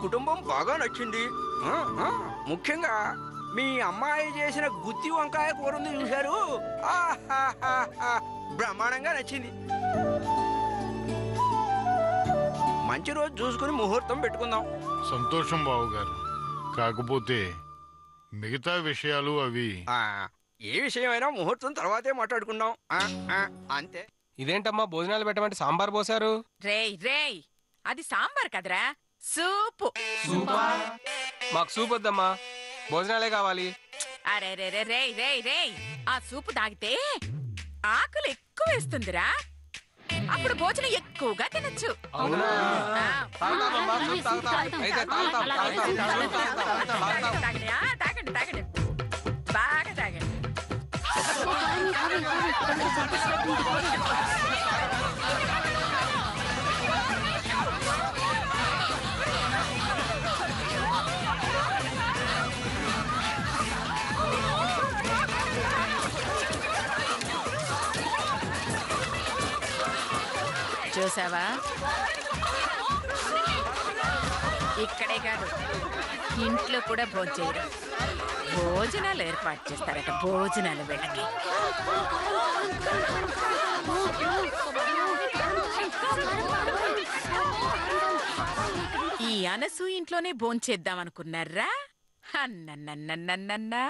కుటుంబం బాగా నచ్చింది. ఆ, ఆ, ముఖ్యంగా మీ అమ్మాయి చేసిన గుత్తి వంకాయ కూర ఉంది చూశారు, ఆహాహాహా, బ్రహ్మాండంగా నచ్చింది. మంచి రోజు చూసుకుని ముహూర్తం పెట్టుకుందాం. సంతోషం బావగారు. కాకపోతే మిగతా విషయాలు అవి ఆ, ఏ విషయమైనా ముహూర్తం తర్వాతే మాట్లాడుకుందాం. అంతే. ఇదేంటమ్మా భోజనాలు పెట్టమంటే సాంబార్ పోసారు? రేయ్ రేయ్, అది సాంబార్ కదరా, సూపు. మాకు సూప్ వద్దమ్మా, భోజనాలే కావాలి. అరే రే రే రేయ్ రేయ్ రేయ్, ఆ సూపు తాగితే ఆకలి ఎక్కువ వేస్తుందిరా, అప్పుడు భోజనం ఎక్కువగా తినచ్చు. అవునా? ఆ, తాగుతామమ్మా, సూప్ తాగుతాం. అయితే తాగుతాం, తాగుతాం. తాగండి, తాగండి తాగండి, బాగా తాగండి. చూసావా, ఇక్కడే కాదు ఇంట్లో కూడా భోజనం, భోజనాలు ఏర్పాటు చేస్తారట, భోజనాలు వీళ్ళకి. ఈ అనసు ఇంట్లోనే భోంచేద్దాం అనుకున్నారా? అన్నన్నన్నన్నన్నా.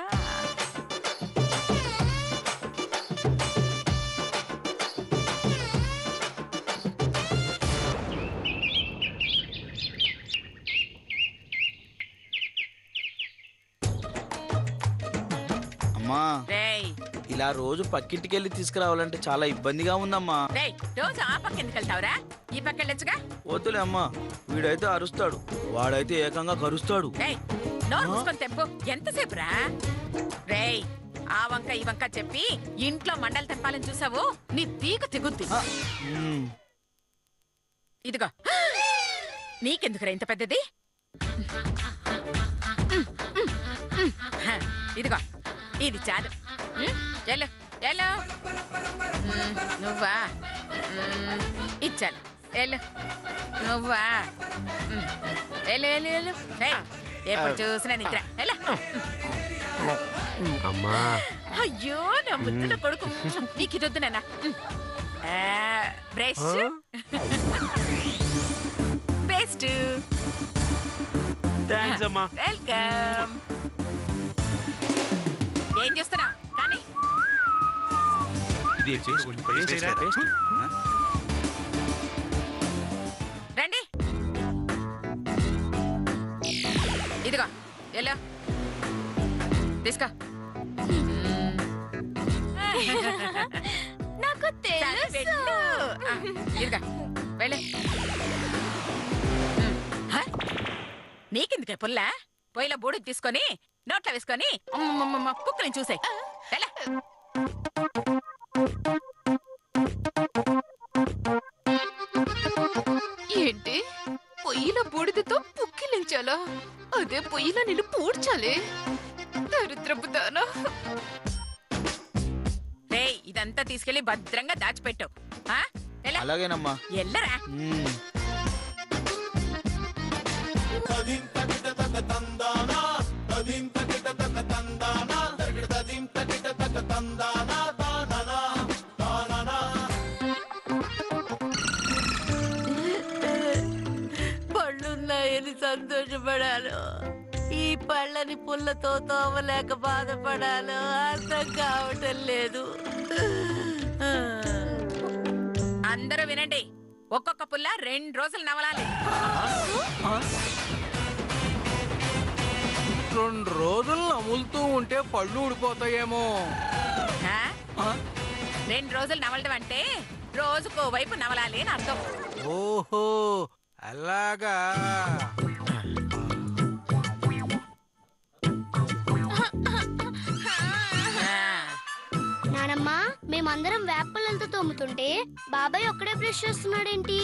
అమ్మా, రేయ్ ఇలా రోజు పక్కింటికెళ్ళి తీసుకురావాలంటే చాలా ఇబ్బందిగా ఉందమ్మా. రేయ్, రోజు ఆ పక్క ఎందుకు వెళ్తావురా, ఈ పక్క వెళ్ళొచ్చుగా. వద్దులే అమ్మా, వీడైతే అరుస్తాడు, వాడైతే ఏకంగా కరుస్తాడు. రేయ్, నోరు మూసుకొని తెంపు, ఎంతసేపు రా? రేయ్, ఆ వంక ఈ వంక చెప్పి ఇంట్లో మండలు తెంపాలని చూసావు, నీ తీకు తిగుద్ది. మ్మ్. ఇదిగో, నీకెందుకురా ఇంత పెద్దది? హ, ఇదిగో, ఇది చాలు. ఎల్లు ఎల్లు. నువ్వా? ఇచ్చాను, ఎల్లు. నువ్వా? ఎల్లు ఎల్లు ఎల్లు. రేయ్, ఎప్పుడు చూసినా నిద్ర. ఎల్లు. అమ్మా, అయ్యో నా ముద్దుల కొడుకు, నీకు ఇది వద్దు నాన్న. Brush, paste. థాంక్స్ అమ్మా. వెల్కమ్. ఏం చేస్తున్నావు? కానీ రండి, ఇదిగో ఎలా తీసుకో. నాకు పెట్టు. ఇదిగో వెళ్ళే. నీకెందుకే పుల్ల? పొయ్యిలో బూడికి తీసుకొని నోట్లో వేసుకొని కుక్కని చూసే. ఏంటి, పొయ్యిలో బూడిదతో పుక్కిలించాలా? అదే పొయ్యిలో నేను పూడ్చాలి. దరిద్రపు దానా. రేయ్, ఇదంతా తీసుకెళ్లి భద్రంగా దాచిపెట్టు. అలాగేనమ్మా. ఎల్లరా. మ్మ్. పళ్ళున్నాయని సంతోషపడాను, ఈ పళ్ళని పుల్లతో తోమలేక బాధపడాలో అర్థం కావటం లేదు. అందరూ వినండి, ఒక్కొక్క పుల్ల 2 రోజులు నవలాలి. 2 రోజులు నములుతూ ఉంటే పళ్ళు ఊడిపోతాయేమో. 2 రోజులు నవలడం అంటే రోజుకో వైపు నవలాలి అని అర్థం. ఓహో, అలాగా. నానమ్మా, మేమందరం వేపలతో తోముతుంటే బాబాయ్ ఒక్కడే బ్రష్ చేస్తున్నాడేంటి?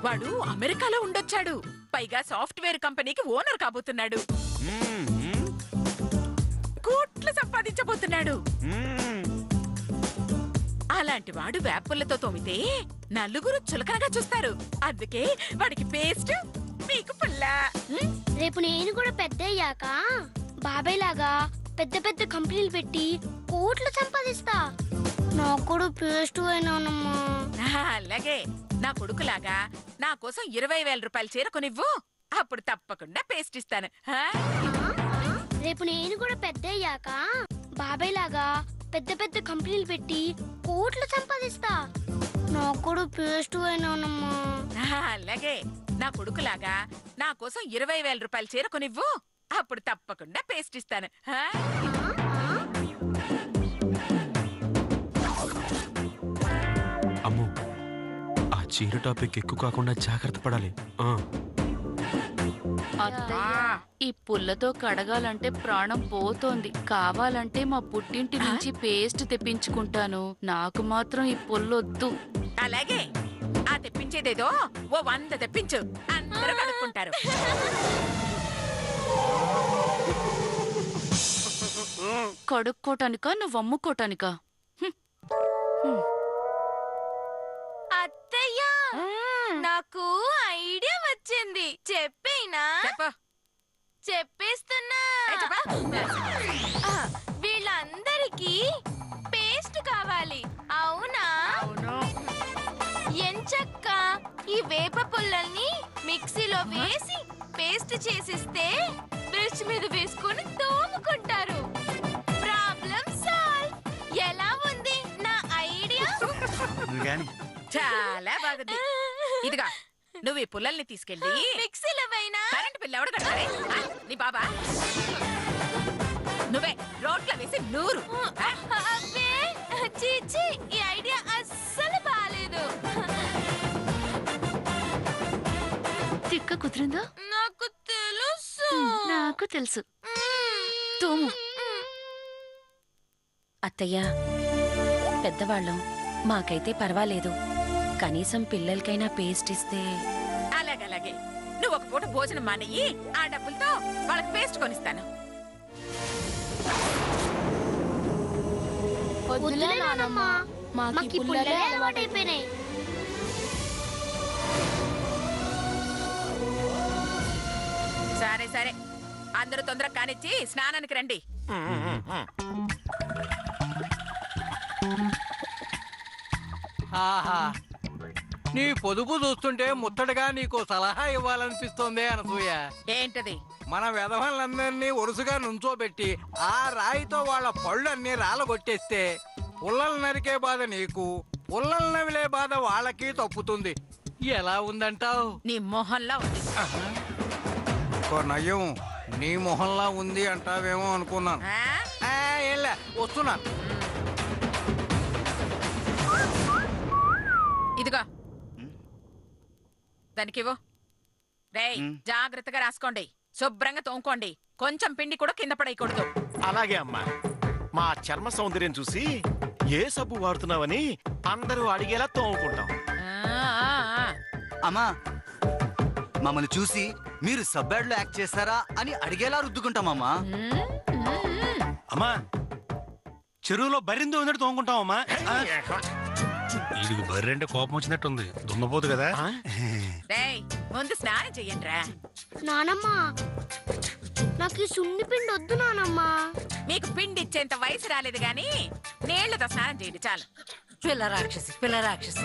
వాడు అమెరికాలో ఉండొచ్చాడు, పైగా సాఫ్ట్వేర్ కంపెనీకి ఓనర్ కాబోతున్నాడు, కోట్లు సంపాదించబోతున్నాడు. అలాంటి వాడు వేపుల్లతో తోమితే నలుగురు చులకనగా చూస్తారు. అందుకే వాడికి పేస్ట్, మీకు పుల్ల. రేపు నేను కూడా పెద్ద అయ్యాక బాబాయ్ లాగా పెద్ద పెద్ద కంపెనీలు పెట్టి కోట్లు సంపాదిస్తా. నాకు కూడా పేస్ట్ అయినానమ్మా. అలాగే నా కొడుకులాగా నా కోసం 20,000 రూపాయలు చీర కొనివ్వు. అప్పుడు తప్పకుండా పేస్ట్ ఇస్తాను. రేపు నేను కూడా పెద్ద అయ్యాక బాబాయ్ లాగా పెద్ద పెద్ద కంపెనీలు పెట్టి కోట్లు సంపాదిస్తా. నాకు కూడా పేస్ట్ అయినానమ్మా. అలాగే నా కొడుకులాగా నా కోసం 20,000 రూపాయలు చీర కొనివ్వు. అప్పుడు తప్పకుండా పేస్ట్ ఇస్తాను. అమ్మో, ఆ చీర టాపిక్ ఎక్కువ కాకుండా జాగ్రత్త పడాలి. అత్తయ్య, ఈ పుల్లతో కడగాలంటే ప్రాణం పోతోంది. కావాలంటే మా పుట్టింటి నుంచి పేస్ట్ తెప్పించుకుంటాను. నాకు మాత్రం ఈ పుల్లొద్దు. అలాగే ఆ తెప్పించేదేదో ఓ 100 తెప్పించు. అందరూ కడుక్కుంటారు. కడుక్కోటానికా నువ్వు అమ్ముకోటానికా? అత్తయ్య, నాకు ఐడియా వచ్చింది. చెప్పేనా? చెప్పు. చెప్పేస్తున్నా. ఆ, వీళ్ళందరికీ పేస్ట్ కావాలి. అవునా? ఎంచక్క ఈ వేప పుల్లల్ని మిక్సీలో వేసి పేస్ట్ చేసిస్తే బ్రష్ మీద వేసుకొని తోముకుంటారు. Problem solve. ఎలా ఉంది నా ఐడియా? చాలా బాగుంది. ఇదిగా నువ్వు ఈ పుల్లల్ని తీసుకెళ్ళి మిక్సీలో వేయనా? కరెంట్ బిల్ ఎవడు కట్టాలి? నీ బాబా. నువ్వే రోడ్ల వేసి నూరు. అబ్బే, చీచి, ఈ ఐడియా అస్సలు బాలేదు. తిక్క కుదిరిందా? నాకు తెలుసు. నాకు తెలుసు. తోము. అత్తయ్య, పెద్దవాళ్ళం, మాకైతే పర్వాలేదు. కనీసం పిల్లలకైనా పేస్ట్ ఇస్తే. అలాగే నువ్వు ఒక పూట భోజనం మానేయి. ఆ డబ్బులతో వాళ్ళకి పేస్ట్ కొనిస్తాను. వద్దులే నానమ్మా, మాకు పుల్లలే అలవాటైపోయినాయి. సరే అందరూ తొందరగా కానిచ్చి స్నానానికి రండి. ఆహా, నీ పొదుపు చూస్తుంటే ముత్తడిగా నీకు సలహా ఇవ్వాలనిపిస్తోంది అనసూయ. ఏంటది? మన వెధవలందరినీ వరుసగా నుంచోబెట్టి ఆ రాయితో వాళ్ళ పళ్ళన్నీ రాలగొట్టేస్తే పుల్లలు నరికే బాధ నీకు, పుల్లలు నవిలే బాధ వాళ్ళకి తప్పుతుంది. ఎలా ఉందంటావు? నీ మొహంలా ఉంది. నయ్యం, నీ మొహంలా ఉంది అంటావేమో అనుకున్నాను. ఏంలే, వస్తున్నాను. ఇదిగో దానికివ్వు. రేయ్, జాగ్రత్తగా రాసుకోండి. శుభ్రంగా తోముకోండి. కొంచెం పిండి కూడా కింద పడేయకూడదు. అలాగే అమ్మా. మా చర్మ సౌందర్యం చూసి ఏ సబ్బు వాడుతున్నావని అందరూ అడిగేలా తోముకుంటాం. అమ్మా, మమ్మల్ని చూసి మీరు సబ్బాడ్లో యాక్ట్ చేస్తారా అని అడిగేలా రుద్దుకుంటామమ్మా. అమ్మా, చెరువులో బరిందో ఉన్నట్టు తోముకుంటామమ్మా. వీడికి బర్రెంటే కోపం వచ్చినట్టుంది. దున్నపోతు కదా. రేయ్, ముందు స్నానం చెయ్యండిరా. నానమ్మా, నాకు ఈ సున్ని పిండి వద్దు నానమ్మా. మీకు పిండి ఇచ్చేంత వయసు రాలేదు గాని నీళ్లతో స్నానం చేయండి చాలు. పిల్ల రాక్షసి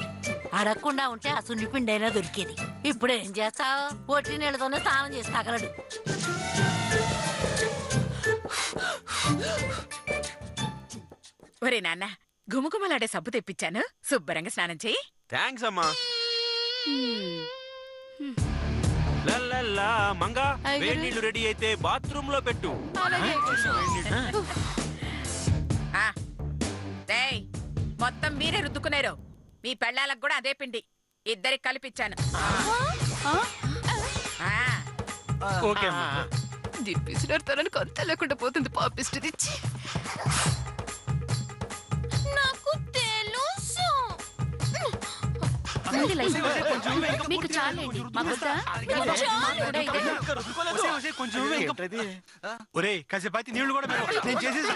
అడగకుండా ఉంటే ఆ సున్నిపిండి అయినా దొరికేది. ఇప్పుడు ఏం చేస్తావు? ఒట్టి నీళ్ళతోనే స్నానం చేసి తగలడు. ఒరే నాన్న, గుమగుమలాడే సబ్బు తెప్పించాను. శుభ్రంగా స్నానం చెయ్యి. థ్యాంక్స్ అమ్మా. మంగా, వేడి నీళ్లు రెడీ అయితే బాత్రూమ్ లో పెట్టు. రేయ్, మొత్తం మీరే రుద్దుకునేరు. మీ పెళ్ళాలకు కూడా అదే పిండి. ఇద్దరికి కలిపిచ్చాను. ఓకే అమ్మా. దిప్పిసినారు తనని కొంత లేకుండా పోతుంది. పాపిస్ట్ తెచ్చి నాకు తెలుసు. ఉంది లైఫ్. మీకు చాలండి మాకొద్దా? మాకు కూడా ఇదే. ఏంటది? ఒరే కాసేపు అయితే నీళ్లు కూడా పెట్టు. నేను చేసేసి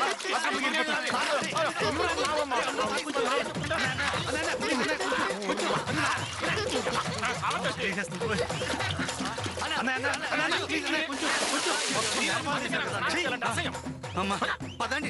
అమ్మా పదండి.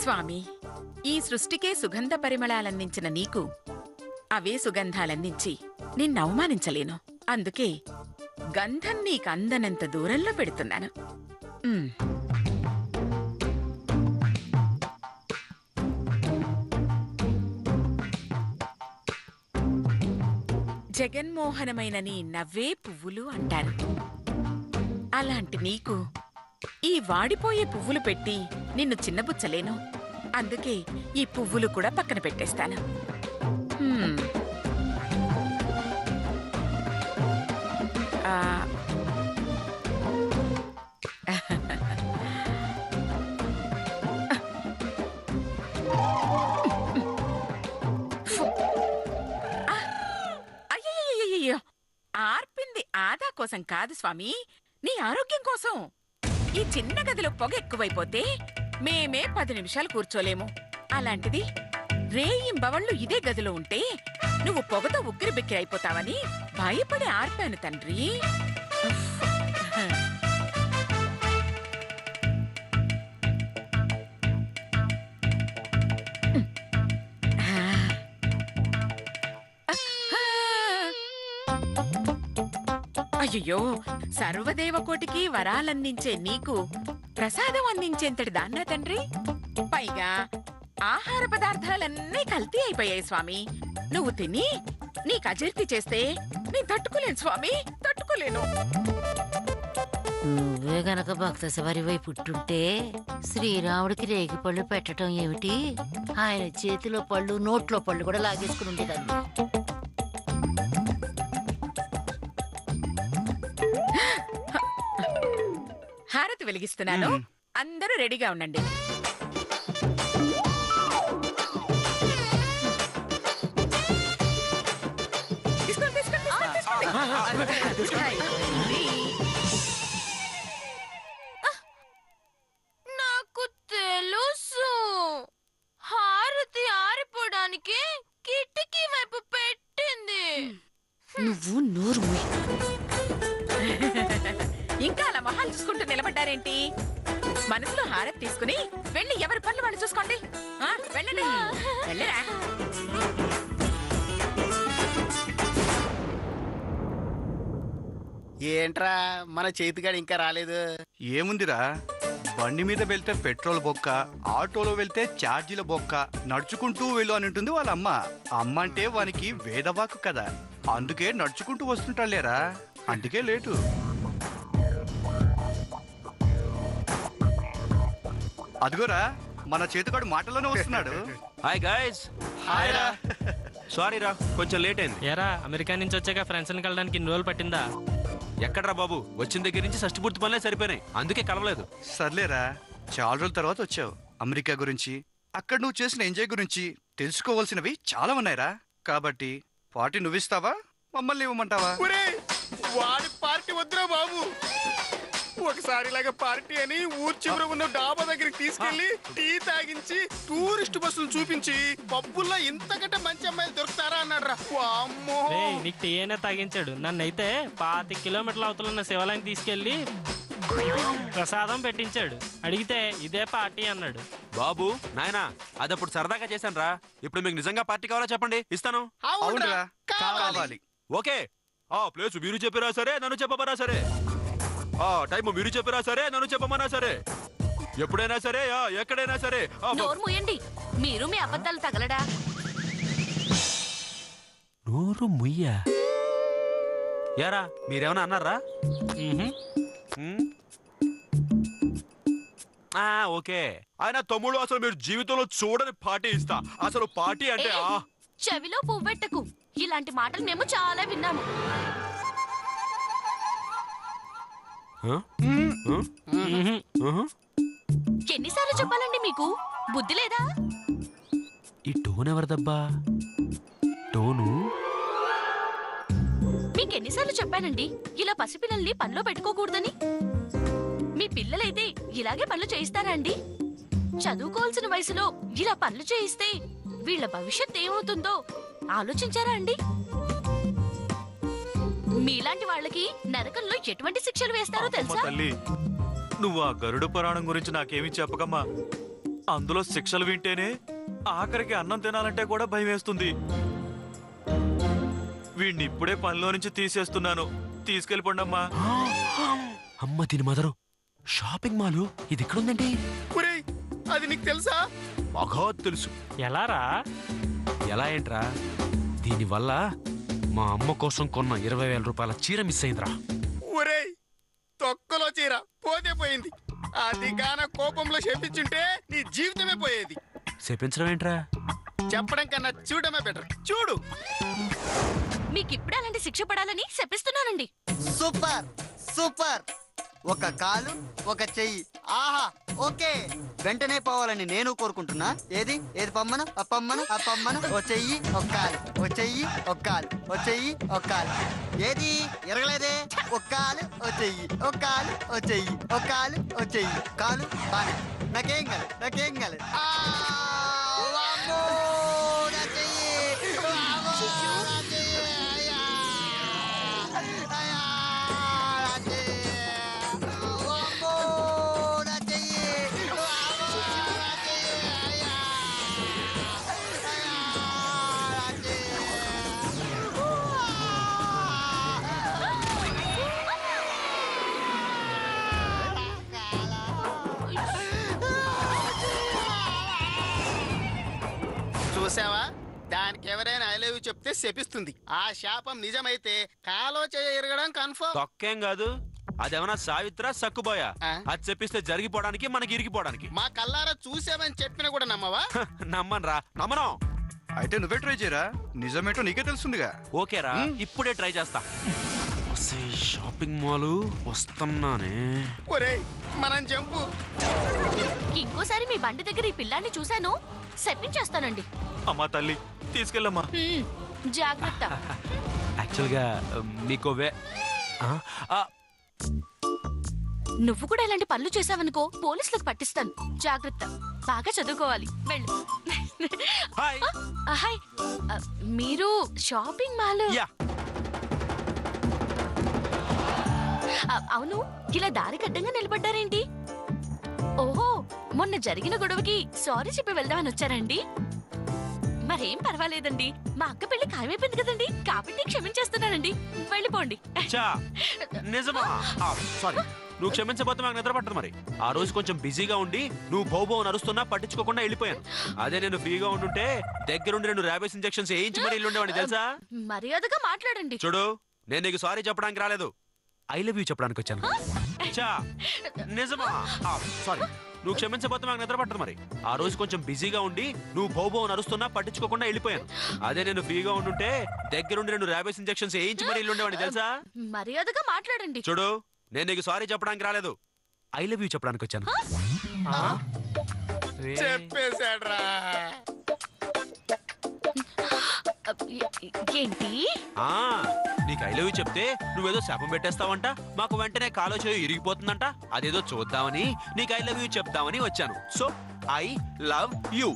స్వామి, ఈ సృష్టికే సుగంధ పరిమళాలందించిన నీకు అవే సుగంధాలందించి నిన్నవమానించలేను. అందుకే గంధం నీకందనంత దూరంలో పెడుతున్నాను. ఉమ్. జగన్మోహనమైన నీ నవ్వే పువ్వులు అంటారు. అలాంటి నీకు ఈ వాడిపోయే పువ్వులు పెట్టి నిన్ను చిన్నబుచ్చలేను. అందుకే ఈ పువ్వులు కూడా పక్కన పెట్టేస్తాను. హ్మ్. ఆ. అయ్యయ్యయ్యయ్యో, ఆర్పింది ఆదా కోసం కాదు స్వామి, నీ ఆరోగ్యం కోసం. ఈ చిన్న గదిలో పొగ ఎక్కువైపోతే మేమే 10 నిమిషాలు కూర్చోలేము. అలాంటిది రేయింబవళ్ళు ఇదే గదిలో ఉంటే నువ్వు పొగతో ఉక్కిరి బిక్కిరి అయిపోతావని భయపడి ఆర్పాను తండ్రి. అయ్యో, సర్వదేవకోటికి వరాలందించే నీకు ప్రసాదం అందించేంతటి దాన్నా తండ్రి? పైగా ఆహార పదార్థాలన్నీ కల్తీ అయిపోయాయి స్వామి. నువ్వు తిని నీకు అజీర్తి చేస్తే నేను తట్టుకోలేను స్వామి, తట్టుకోలేను. నువ్వే గనక భక్త శబరివై పుట్టుంటే శ్రీరాముడికి రేగి పళ్ళు పెట్టడం ఏమిటి, ఆయన చేతిలో పళ్ళు నోట్లో పళ్ళు కూడా లాగేసుకుని ఉండేదాన్ని. హారతి వెలిగిస్తున్నాను, అందరూ రెడీగా ఉండండి. తీసుకోండి, తీసుకోండి, తీసుకోండి. నాకు తెలుసు, హారతి ఆరిపోవడానికి కిటికీ వైపు పెట్టింది. నువ్వు నోరు మూయి. ఇంకా అలా మొహాలు చూసుకుంటూ నిలబడ్డారేంటి? మనసులో హారతి తీసుకుని వెళ్ళి ఎవరి పనులు వాళ్ళు చూసుకోండి. వెళ్ళండి, వెళ్ళరా. ఏంట్రా మన చేతిగాడు ఇంకా రాలేదు? ఏముందిరా, బండి మీద వెళ్తే పెట్రోల్ బొక్క, ఆటోలో వెళ్తే ఛార్జీల బొక్క, నడుచుకుంటూ వెళ్ళు అని ఉంటుంది వాళ్ళ అమ్మ. అమ్మ అంటే వానికి వేదవాకు కదా, అందుకే నడుచుకుంటూ వస్తుంటాలేరా, అందుకే లేటు. అదిగోరా మన చేతిగాడు మాటలోనే వస్తున్నాడు. Hi guys. హాయ్ రా. సారీ రా, కొంచెం లేట్ అయింది. ఏరా అమెరికా నుంచి వచ్చాక ఫ్రెండ్స్ని కలడానికి ఇన్ని రోజులు పట్టిందా? ఎక్కడ్రా బాబు, వచ్చిన దగ్గర నుంచి షష్టి పూర్తి పనులే సరిపోయినాయి, అందుకే కలవలేదు. సర్లేరా, చాలా రోజుల తర్వాత వచ్చావు. అమెరికా గురించి, అక్కడ నువ్వు చేసిన ఎంజాయ్ గురించి తెలుసుకోవాల్సినవి చాలా ఉన్నాయిరా. కాబట్టి పార్టీ నువ్విస్తావా, మమ్మల్ని ఇవ్వమంటావా? వాడి పార్టీ వద్దురా బాబు. ఒకసారి ఇలాగ పార్టీ అని ఊరు చివర ఉన్న డాబా దగ్గరికి తీసుకెళ్లి టీ తాగించి టూరిస్ట్ బస్సులు చూపించి పబ్బుల్లో ఇంతకంటే మంచి అమ్మాయిలు దొరుకుతారా అన్నాడు రా. నీకు టీ అయినా తాగించాడు. నన్నైతే 25 కిలోమీటర్ల అవతల ఉన్న శివాలయం తీసుకెళ్లి ప్రసాదం పెట్టించాడు. అడిగితే ఇదే పార్టీ అన్నాడు. బాబు నాయనా, అదప్పుడు సరదాగా చేశాను రా. ఇప్పుడు మీకు నిజంగా పార్టీ కావాలా చెప్పండి, ఇస్తాను. అవునురా, కావాలి. ఓకే, ఆ ప్లేస్ మీరు చెప్పిరా సరే, నన్ను చెప్పమన్నా సరే, ఆ టైం మీరు చెప్పిరా సరే, నన్ను చెప్పమన్నా సరే, ఎప్పుడైనా సరే, ఎక్కడైనా సరే. నోరు మూయండి, మీరు మీ అబద్ధాలు తగలడా. నోరు ముయ్యా? యారా మీరేమన్నా అన్నారా? ఓకే ఆయన తమ్ముడు అసలు మీరు జీవితంలో చూడని పార్టీ ఇస్తా. అసలు పార్టీ అంటే చెవిలో పువ్వెట్టకు. ఇలాంటి మాటలు మేము చాలా విన్నాము. ఎన్నిసార్లు చెప్పాలండి మీకు? బుద్ధి లేదా? ఈ టోన్ ఎవరిదబ్బా? టోను మీకెన్నిసార్లు చెప్పానండి ఇలా పసిపిల్లల్ని పనిలో పెట్టుకోకూడదని? మీ పిల్లలైతే ఇలాగే పనులు చేయిస్తారా అండి? చదువుకోవాల్సిన వయసులో ఇలా పనులు చేయిస్తే వీళ్ళ భవిష్యత్ ఏమవుతుందో ఆలోచించారా అండి? మీలాంటి వాళ్ళకి నరకంలో ఎటువంటి శిక్షలు వేస్తారో తెలుసా? తల్లి, నువ్వు ఆ గరుడ పురాణం గురించి నాకేమీ చెప్పకమ్మా. అందులో శిక్షలు వింటేనే ఆఖరికి అన్నం తినాలంటే కూడా భయం వేస్తుంది. వీడిని ఇప్పుడే పనిలో నుంచి తీసేస్తున్నాను. తీసుకెళ్ళిపోండమ్మా. అమ్మ దీని మదరు షాపింగ్ మాల్ ఇది ఎక్కడుందండి? ఒరేయ్, అది నీకు తెలుసా? బాగా తెలుసు. ఎలారా? ఎలా ఏంట్రా? దీనివల్ల మా అమ్మ కోసం కొన్న 20,000 రూపాయల చీర మిస్ అయిందిరా. ఒరేయ్, తొక్కలో చీర పోతే పోయింది. అది గాన కోపంలో చెప్పించుంటే నీ జీవితమే పోయేది. చెప్పించడం ఏంట్రా? చెప్పడం కన్నా చూడమే బెటర్. చూడు. మీకిప్పుడే అలాంటి శిక్ష పడాలని శపిస్తున్నానండి. Super super. ఒక కాలు ఒక చెయ్యి. ఆహా, ఓకే. వెంటనే పోవాలని నేను కోరుకుంటున్నా. ఏది ఏది పమ్మను పమ్మను పమ్మను. ఓ చెయ్యి ఒక కాలు, ఓ చెయ్యి ఒక కాలు, ఓ చెయ్యి ఒక కాలు. ఏది ఎరగలేదే? ఒక కాలు ఓ చెయ్యి, ఒక కాలు ఓ చెయ్యి, ఒక కాలు ఓ చెయ్యి. కాలు బానే. నాకేం కాదు, నాకేం కాదు. చూసావా? దానికి ఎవరైనా ఐ లవ్ యూ చెప్తే శపిస్తుంది. ఆ శాపం నిజమైతే కాలో చేయ ఎరగడం కన్ఫర్మ్. తొక్కేం కాదు. అదేమన్నా సావిత్ర సక్కుబోయా? అది చెప్పిస్తే జరిగిపోవడానికి మనకి ఇరిగిపోవడానికి. మా కల్లారా చూసామని చెప్పినా కూడా నమ్మవా? నమ్మనరా? నమ్మను. అయితే నువ్వే ట్రై చేయరా. నిజమేటో నీకే తెలుస్తుందిగా. ఓకేరా, ఇప్పుడే ట్రై చేస్తా. షాపింగ్ మాల్ వస్తున్నానే. ఒరేయ్, మనం జంపు. ఇంకోసారి మీ బండి దగ్గర ఈ పిల్లాన్ని చూశాను, శపించేస్తానండి. అమ్మా తల్లి, తీసుకెళ్ళమ్మా. జాగ్రత్త. యాక్చువల్గా నీకో నువ్వు కూడా ఇలాంటి పనులు చేసావనుకో పోలీసులకు పట్టిస్తాను. జాగ్రత్త. బాగా చదువుకోవాలి. వెళ్ళు. హాయ్. మీరు షాపింగ్ మాల్? అవును, ఇలా దారి గడ్డంగా నిలబడ్డారేంటి? ఓహో, మొన్న జరిగిన గొడవకి సారీ చెప్పి వెళ్దామని వచ్చారండి? మరేం పర్వాలేదండి, మా అక్క పెళ్లి ఖాయమైపోయింది కదండి, కాబట్టి క్షమించేస్తున్నానండి. వెళ్ళిపోండి. నిజమా? సారీ, నువ్వు క్షమించబోతే మాకు నిద్ర పట్టదు. మరి ఆ రోజు కొంచెం బిజీగా ఉండి నువ్వు భౌభౌ నరుస్తున్నా పట్టించుకోకుండా వెళ్ళిపోయాను. అదే నేను ఫ్రీగా ఉండుంటే దగ్గరుండి 2 ర్యాబిస్ ఇంజెక్షన్స్ వేయించి మరి ఇల్లుండేవాడిని తెలుసా? మర్యాదగా మాట్లాడండి. చూడు, నేను నీకు సారీ చెప్పడానికి రాలేదు, ఐ లవ్ యూ చెప్పడానికి వచ్చాను. నిజమా? సారీ, నువ్వు క్షమించబోతే మాకు నిద్ర పట్టదు. మరి ఆ రోజు కొంచెం బిజీగా ఉండి నువ్వు భౌభౌ నరుస్తున్నా పట్టించుకోకుండా వెళ్ళిపోయాను. అదే నేను ఫ్రీగా ఉండుంటే దగ్గరుండి 2 ర్యాబిస్ ఇంజెక్షన్స్ వేయించి మరి ఇల్లుండేవాడిని తెలుసా? మర్యాదగా మాట్లాడండి. చూడు, నేను నీకు సారీ చెప్పడానికి రాలేదు, ఐ లవ్ యూ చెప్పడానికి వచ్చాను. చెప్పేశాడ్రా. ఏంటి? నీకు ఐ లవ్ యూ చెప్తే నువ్వేదో శాపం పెట్టేస్తావంట, మాకు వెంటనే కాలో చేయో ఇరిగిపోతుందంట. అదేదో చూద్దామని నీకు ఐ లవ్ యూ చెప్తామని వచ్చాను. So I love you.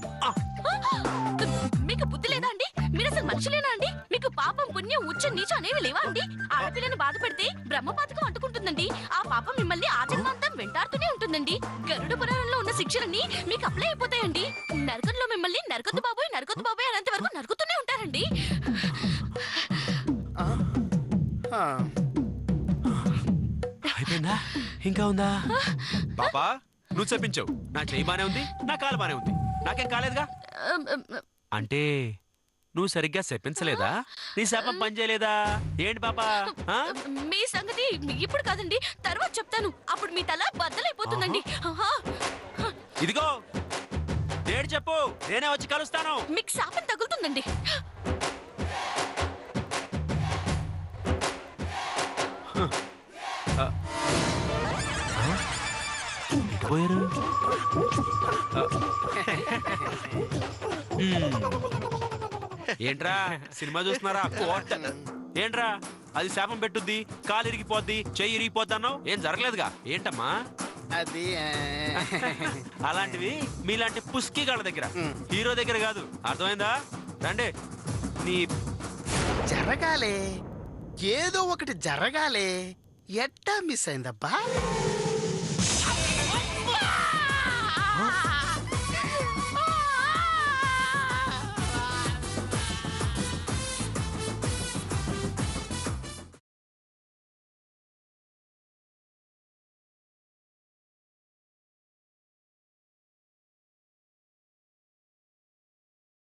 మీకు బుద్ధి లేదా అండి? మీరు అసలు మనుషులేనా అండి? మీకు పాపం పుణ్యం ఉచ్చ నీచం అనేవి లేవా అండి? ఆడపిల్లని బాధ పెడితే బ్రహ్మపాతకం అంటుకుంటుందండి. ఆ పాపం మిమ్మల్ని ఆజన్మాంతం వెంటాడుతూనే ఉంటుందండి. గరుడ పురాణంలో ఉన్న శిక్షలన్నీ మీకు అప్లై అయిపోతాయండి. నరకంలో మిమ్మల్ని నరకొద్దు బాబోయ్ అనేంత వరకు నరుకుతూనే ఉంటారండి. అయిపోయిందా? ఇంకా ఉందా? పాపా, నువ్వు చెప్పించావు. నా చెయ్యి బానే ఉంది, నా కాలు బానే ఉంది, నాకేం కాలేదుగా. అంటే నువ్వు సరిగ్గా చెప్పించలేదా? నీ శాపం పనిచేయలేదా ఏంటి పాపా? మీ సంగతి ఇప్పుడు కాదండి, తర్వాత చెప్తాను. అప్పుడు మీ తల బద్దలైపోతుందండి. ఇదిగో డేట్ చెప్పు, నేనే వచ్చి కలుస్తాను. మీకు శాపం తగులుతుందండి. పోయారు. ఏంట్రా సినిమా చూస్తున్నారా? కోట ఏంట్రా అది శాపం పెట్టుద్ది, కాలు ఇరిగిపోద్ది, చెయ్యి ఇరిగిపోద్ది అన్నావు. ఏం జరగలేదుగా? ఏంటమ్మా అది అలాంటివి మీలాంటి పుస్కి గాళ్ళ దగ్గర, హీరో దగ్గర కాదు. అర్థమైందా? రండి. నీ జరగాలే, ఏదో ఒకటి జరగాలే. ఎట్టా మిస్ అయిందబ్బా?